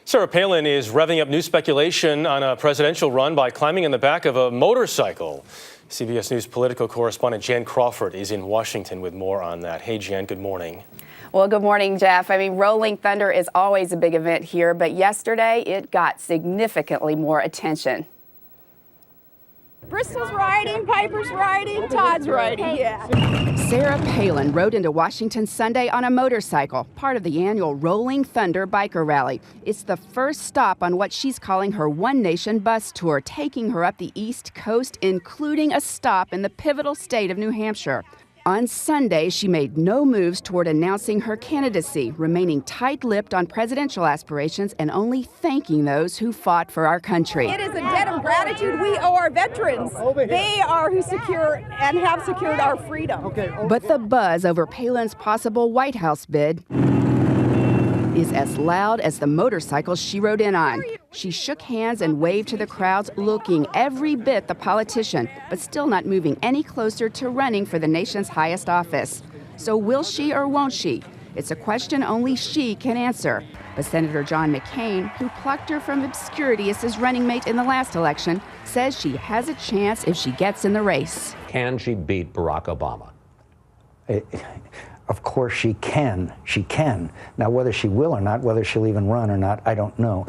Sarah Palin is revving up new speculation on a presidential run by climbing in the back of a motorcycle. CBS News political correspondent Jan Crawford is in Washington with more on that. Hey, Jan, good morning. Well, good morning, Jeff. I mean, Rolling Thunder is always a big event here, but yesterday it got significantly more attention. Bristol's riding, Piper's riding, Todd's riding, yeah. Sarah Palin rode into Washington Sunday on a motorcycle, part of the annual Rolling Thunder biker rally. It's the first stop on what she's calling her One Nation bus tour, taking her up the East Coast, including a stop in the pivotal state of New Hampshire. On Sunday, she made no moves toward announcing her candidacy, remaining tight-lipped on presidential aspirations and only thanking those who fought for our country. It is a debt of gratitude we owe our veterans. They are who secure and have secured our freedom. But the buzz over Palin's possible White House bid is as loud as the motorcycle she rode in on. She shook hands and waved to the crowds, looking every bit the politician, but still not moving any closer to running for the nation's highest office. So will she or won't she? It's a question only she can answer. But Senator John McCain, who plucked her from obscurity as his running mate in the last election, says she has a chance if she gets in the race. Can she beat Barack Obama? Of course she can. She can. Now, whether she will or not, whether she'll even run or not, I don't know.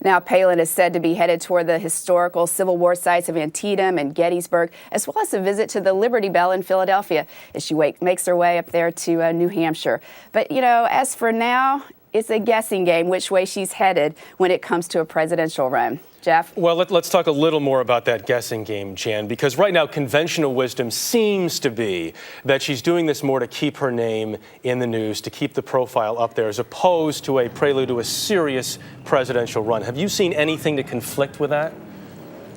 Now, Palin is said to be headed toward the historical Civil War sites of Antietam and Gettysburg, as well as a visit to the Liberty Bell in Philadelphia as she makes her way up there to New Hampshire. But, you know, as for now, it's a guessing game which way she's headed when it comes to a presidential run. Jeff? Well, let's talk a little more about that guessing game, Jan, because right now conventional wisdom seems to be that she's doing this more to keep her name in the news, to keep the profile up there, as opposed to a prelude to a serious presidential run. Have you seen anything to conflict with that?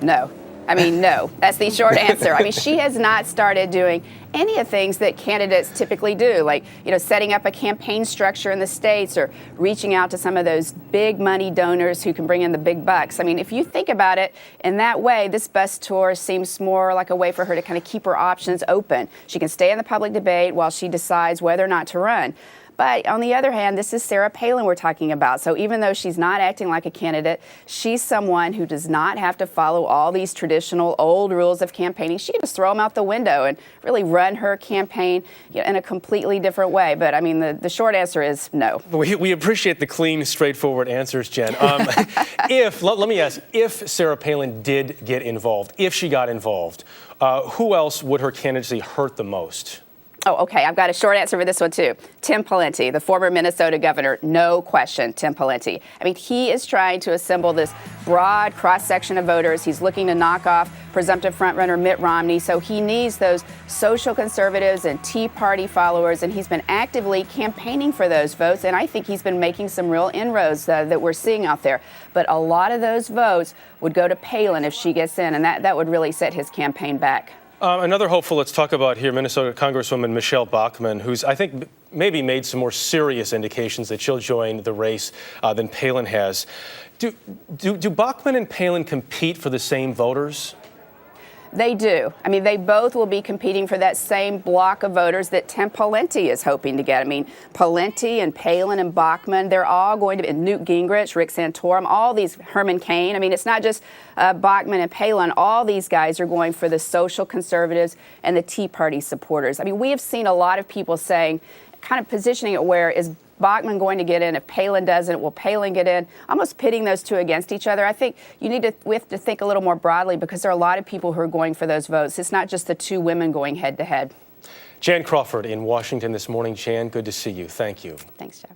No. I mean, no. That's the short answer. I mean, she has not started doing any of the things that candidates typically do, like, you know, setting up a campaign structure in the states or reaching out to some of those big money donors who can bring in the big bucks. I mean, if you think about it in that way, this bus tour seems more like a way for her to kind of keep her options open. She can stay in the public debate while she decides whether or not to run. But on the other hand, this is Sarah Palin we're talking about. So even though she's not acting like a candidate, she's someone who does not have to follow all these traditional old rules of campaigning. She can just throw them out the window and really run her campaign in a completely different way. But I mean, the short answer is no. We appreciate the clean, straightforward answers, Jen. Let me ask, if Sarah Palin did get involved, if she got involved, who else would her candidacy hurt the most? Oh, okay. I've got a short answer for this one, too. Tim Pawlenty, the former Minnesota governor, no question, Tim Pawlenty. I mean, he is trying to assemble this broad cross-section of voters. He's looking to knock off presumptive frontrunner Mitt Romney. So he needs those social conservatives and Tea Party followers, and he's been actively campaigning for those votes. And I think he's been making some real inroads that we're seeing out there. But a lot of those votes would go to Palin if she gets in, and that would really set his campaign back. Another hopeful let's talk about here, Minnesota Congresswoman Michelle Bachmann, who's, I think, maybe made some more serious indications that she'll join the race than Palin has. Do Bachmann and Palin compete for the same voters? They do. I mean, they both will be competing for that same block of voters that Tim Pawlenty is hoping to get. I mean, Pawlenty and Palin and Bachmann, they're all going to be, Newt Gingrich, Rick Santorum, all these, Herman Cain. I mean, it's not just Bachmann and Palin. All these guys are going for the social conservatives and the Tea Party supporters. I mean, we have seen a lot of people saying, kind of positioning it where is Bachmann going to get in? If Palin doesn't, will Palin get in? Almost pitting those two against each other. I think we have to think a little more broadly because there are a lot of people who are going for those votes. It's not just the two women going head to head. Jan Crawford in Washington this morning. Jan, good to see you. Thank you. Thanks, Jeff.